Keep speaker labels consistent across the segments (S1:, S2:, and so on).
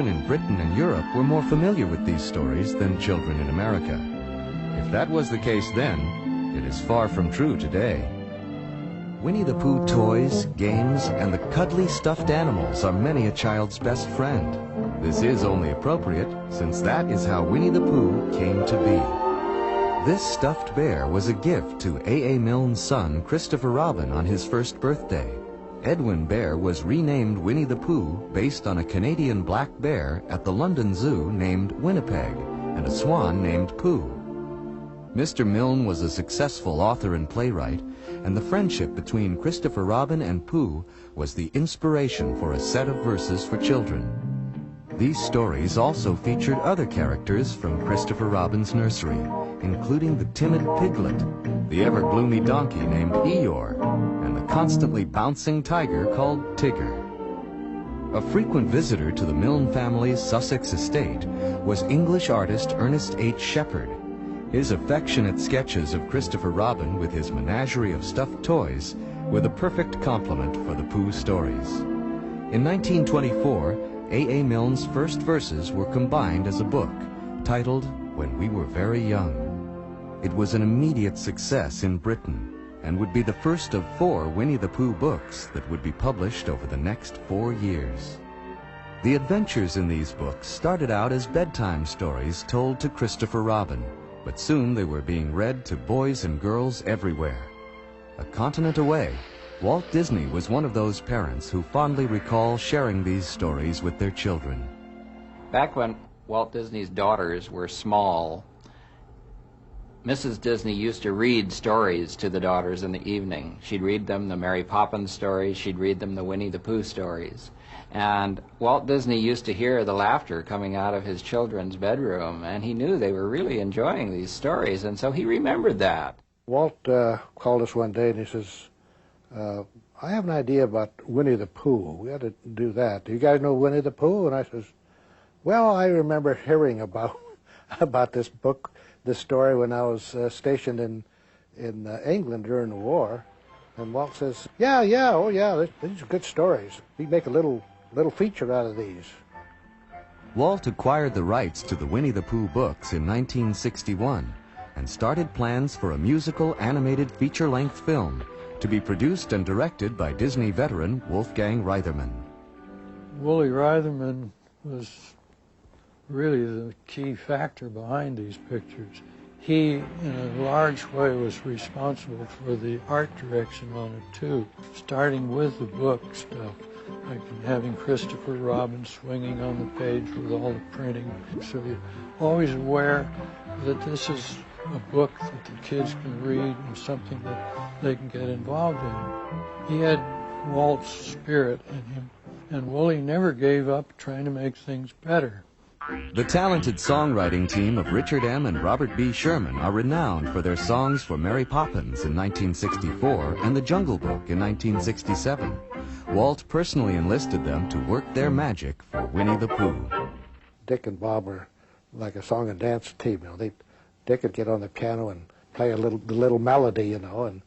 S1: in Britain and Europe were more familiar with these stories than children in America. If that was the case then, it is far from true today. Winnie the Pooh toys, games, and the cuddly stuffed animals are many a child's best friend. This is only appropriate, since that is how Winnie the Pooh came to be. This stuffed bear was a gift to A.A. Milne's son, Christopher Robin, on his first birthday. Edwin Bear was renamed Winnie the Pooh based on a Canadian black bear at the London Zoo named Winnipeg and a swan named Pooh. Mr. Milne was a successful author and playwright, and the friendship between Christopher Robin and Pooh was the inspiration for a set of verses for children. These stories also featured other characters from Christopher Robin's nursery, including the timid piglet, the ever-gloomy donkey named Eeyore, and the constantly bouncing tiger called Tigger. A frequent visitor to the Milne family's Sussex estate was English artist Ernest H. Shepard. His affectionate sketches of Christopher Robin with his menagerie of stuffed toys were the perfect complement for the Pooh stories. In 1924, A.A. Milne's first verses were combined as a book, titled When We Were Very Young. It was an immediate success in Britain, and would be the first of 4 Winnie the Pooh books that would be published over the next 4 years. The adventures in these books started out as bedtime stories told to Christopher Robin, but soon they were being read to boys and girls everywhere. A continent away, Walt Disney was one of those parents who fondly recall sharing these stories with their children.
S2: Back when Walt Disney's daughters were small, Mrs. Disney used to read stories to the daughters in the evening. She'd read them the Mary Poppins stories, she'd read them the Winnie the Pooh stories. And Walt Disney used to hear the laughter coming out of his children's bedroom, and he knew they were really enjoying these stories, and so he remembered that.
S3: Walt called us one day and he says, I have an idea about Winnie the Pooh. We ought to do that. Do you guys know Winnie the Pooh? And I says, well, I remember hearing about this book, this story, when I was stationed in England during the war. And Walt says, yeah, oh yeah, these are good stories. We make a little feature out of these.
S1: Walt acquired the rights to the Winnie the Pooh books in 1961 and started plans for a musical animated feature-length film to be produced and directed by Disney veteran Wolfgang Reitherman.
S4: Wooly Reitherman was really the key factor behind these pictures. He, in a large way, was responsible for the art direction on it, too, starting with the book stuff, like having Christopher Robin swinging on the page with all the printing. So you're always aware that this is a book that the kids can read and something that they can get involved in. He had Walt's spirit in him, and Wooly never gave up trying to make things better.
S1: The talented songwriting team of Richard M. and Robert B. Sherman are renowned for their songs for Mary Poppins in 1964 and The Jungle Book in 1967. Walt personally enlisted them to work their magic for Winnie the Pooh.
S3: Dick and Bob were like a song and dance team. Dick would get on the piano and play the little melody, and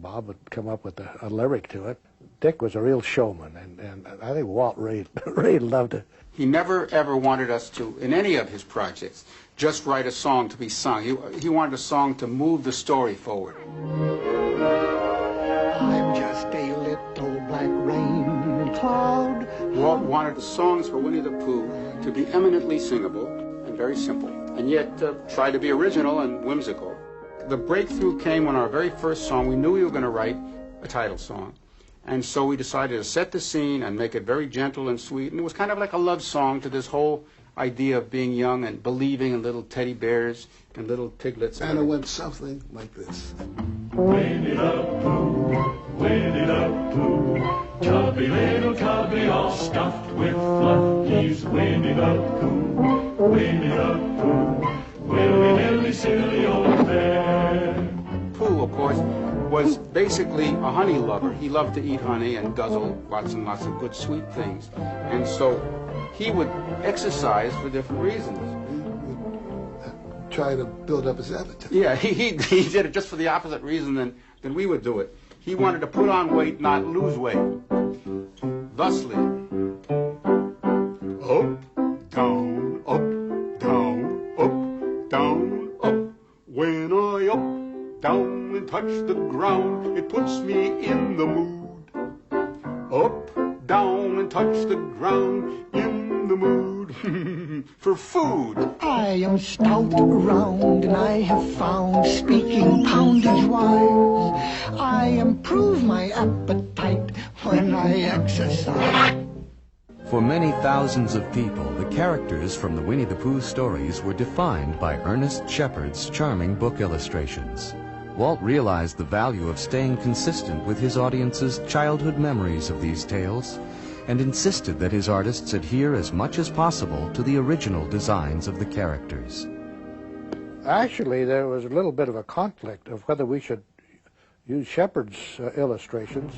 S3: Bob would come up with a lyric to it. Dick was a real showman, and I think Walt really loved it.
S5: He never, ever wanted us to, in any of his projects, just write a song to be sung. He wanted a song to move the story forward.
S6: I'm just a little black rain cloud.
S5: Walt wanted the songs for Winnie the Pooh to be eminently singable and very simple, and yet try to be original and whimsical. The breakthrough came when our very first song, we knew we were going to write a title song. And so we decided to set the scene and make it very gentle and sweet. And it was kind of like a love song to this whole idea of being young and believing in little teddy bears and little piglets.
S6: And it went something like this.
S7: Winnie the Pooh, Winnie the Pooh, chubby little cubby all stuffed with fluff. He's Winnie the Pooh, Winnie the Pooh, willy-nilly silly old bear.
S5: Pooh, of course, was basically a honey lover. He loved to eat honey and guzzle lots and lots of good sweet things. And so he would exercise for different reasons.
S6: Try to build up his appetite.
S5: Yeah, he did it just for the opposite reason than we would do it. He wanted to put on weight, not lose weight. Thusly,
S7: oh,
S5: down, up, down, up, down, up. When I up, down, and touch the ground, it puts me in the mood. Up, down, and touch the ground, in the mood for food.
S6: I am stout round, and I have found speaking poundage wise. I improve my appetite when I exercise.
S1: For many thousands of people, the characters from the Winnie the Pooh stories were defined by Ernest Shepard's charming book illustrations. Walt realized the value of staying consistent with his audience's childhood memories of these tales and insisted that his artists adhere as much as possible to the original designs of the characters.
S3: Actually, there was a little bit of a conflict of whether we should use Shepard's illustrations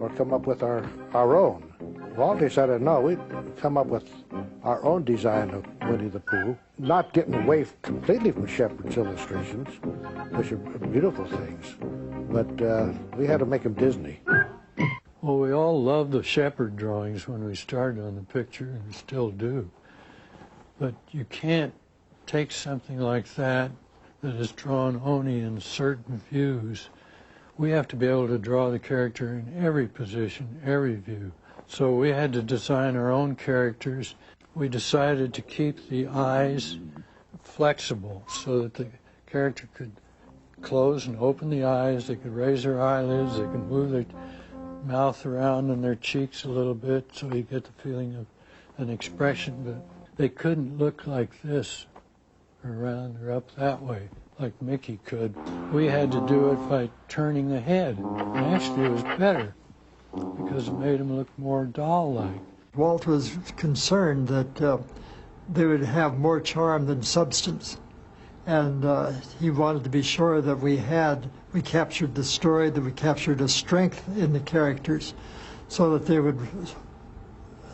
S3: or come up with our own. Walt decided, no, we'd come up with our own design of Winnie the Pooh, not getting away completely from Shepard's illustrations, which are beautiful things, but we had to make them Disney.
S4: Well, we all loved the Shepard drawings when we started on the picture, and we still do. But you can't take something like that is drawn only in certain views. We have to be able to draw the character in every position, every view. So we had to design our own characters. We decided to keep the eyes flexible so that the character could close and open the eyes, they could raise their eyelids, they could move their mouth around and their cheeks a little bit so you get the feeling of an expression, but they couldn't look like this or around or up that way like Mickey could. We had to do it by turning the head. And actually it was better because it made them look more doll-like.
S8: Walt was concerned that they would have more charm than substance. And he wanted to be sure that we captured the story, that we captured a strength in the characters so that they would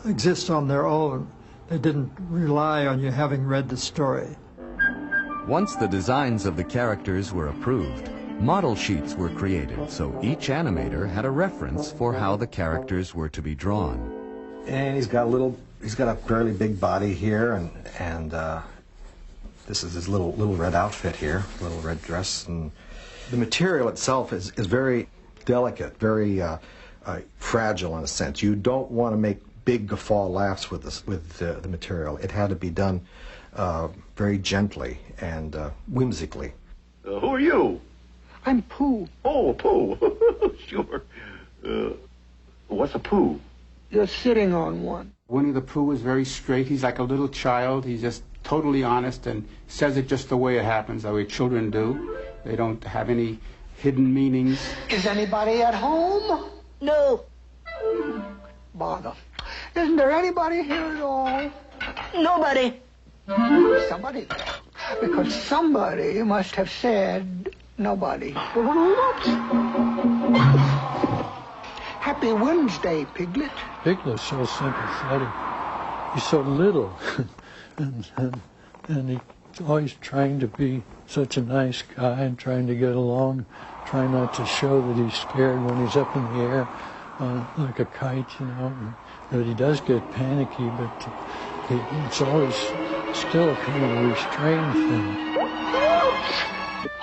S8: exist on their own. They didn't rely on you having read the story.
S1: Once the designs of the characters were approved, model sheets were created so each animator had a reference for how the characters were to be drawn.
S9: And he's got a fairly big body here, and this is his little red outfit here, little red dress, and the material itself is very delicate, very fragile in a sense. You don't want to make big guffaw laughs with the material. It had to be done very gently and whimsically.
S10: Who are you?
S6: I'm Pooh.
S10: Oh, Pooh. Sure. What's a Pooh?
S6: You're sitting on one.
S5: Winnie the Pooh is very straight. He's like a little child. He's just totally honest and says it just the way it happens, the way children do. They don't have any hidden meanings.
S6: Is anybody at home?
S11: No.
S6: Bother. Isn't there anybody here at all?
S11: Nobody.
S6: Somebody there. Because somebody must have said nobody. Happy Wednesday, Piglet.
S4: Piglet's so sympathetic. He's so little. and he's always trying to be such a nice guy and trying to get along, trying not to show that he's scared when he's up in the air like a kite, you know. But he does get panicky, but it's always still kind of a restrained thing.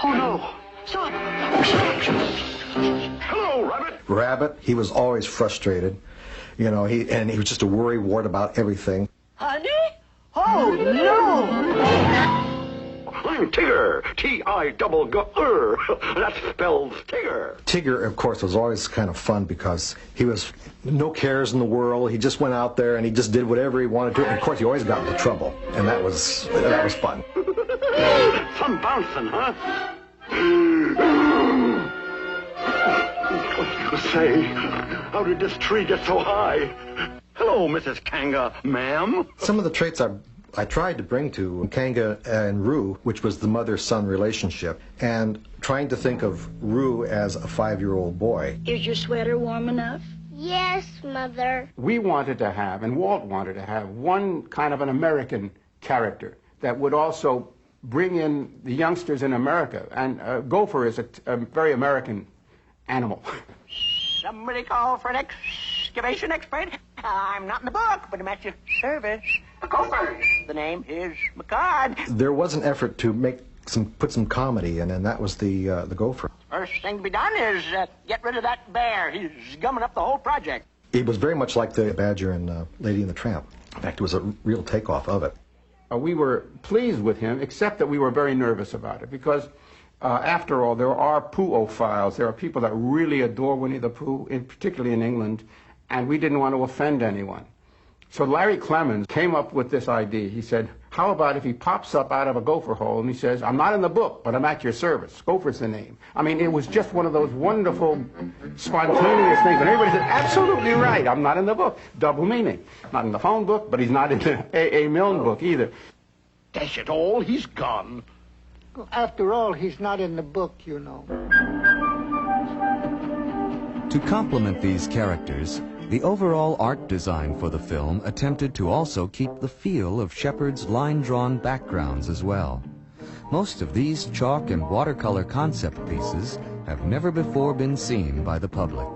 S10: Oh, no. Stop. Hello, Rabbit.
S9: Rabbit, he was always frustrated. You know, he was just a worrywart about everything.
S11: Honey? Oh, no!
S10: I'm Tigger. T-I-double-G-R. That spells Tigger.
S9: Tigger, of course, was always kind of fun because he was no cares in the world. He just went out there and he just did whatever he wanted to. And of course, he always got into trouble, and that was fun.
S10: Some bouncing, huh? What do you say? How did this tree get so high? Hello, Mrs. Kanga, ma'am.
S9: Some of the traits I tried to bring to Kanga and Roo, which was the mother-son relationship, and trying to think of Roo as a 5-year-old boy.
S11: Is your sweater warm enough?
S12: Yes, Mother.
S5: We wanted to have, and Walt wanted to have, one kind of an American character that would also bring in the youngsters in America. And Gopher is a very American animal.
S11: Somebody call for an excavation expert. I'm not in the book, but I'm at your service.
S13: The Gophers. The name is McCard.
S9: There was an effort to put some comedy in, and that was the Gopher.
S13: First thing to be done is get rid of that bear. He's gumming up the whole project.
S9: It was very much like the Badger and Lady and the Tramp. In fact, it was a real takeoff of it.
S5: We were pleased with him, except that we were very nervous about it, because after all, there are Pooh-ophiles. There are people that really adore Winnie the Pooh, particularly in England, and we didn't want to offend anyone. So Larry Clemens came up with this idea. He said, how about if he pops up out of a gopher hole and he says, I'm not in the book, but I'm at your service. Gopher's the name. I mean, it was just one of those wonderful, spontaneous things. And everybody said, absolutely right, I'm not in the book. Double meaning. Not in the phone book, but he's not in the A.A. Milne book either.
S10: Dash it all, he's gone.
S6: After all, he's not in the book, you know.
S1: To complement these characters, the overall art design for the film attempted to also keep the feel of Shepard's line-drawn backgrounds as well. Most of these chalk and watercolor concept pieces have never before been seen by the public.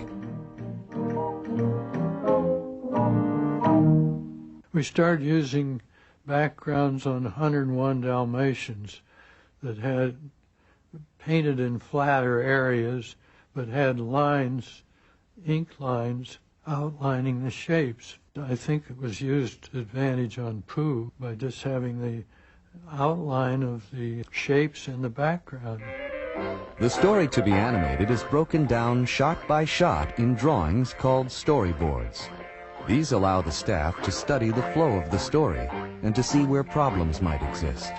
S4: We started using backgrounds on 101 Dalmatians that had painted in flatter areas but had lines, ink lines, outlining the shapes. I think it was used to advantage on Pooh by just having the outline of the shapes in the background.
S1: The story to be animated is broken down shot by shot in drawings called storyboards. These allow the staff to study the flow of the story and to see where problems might exist.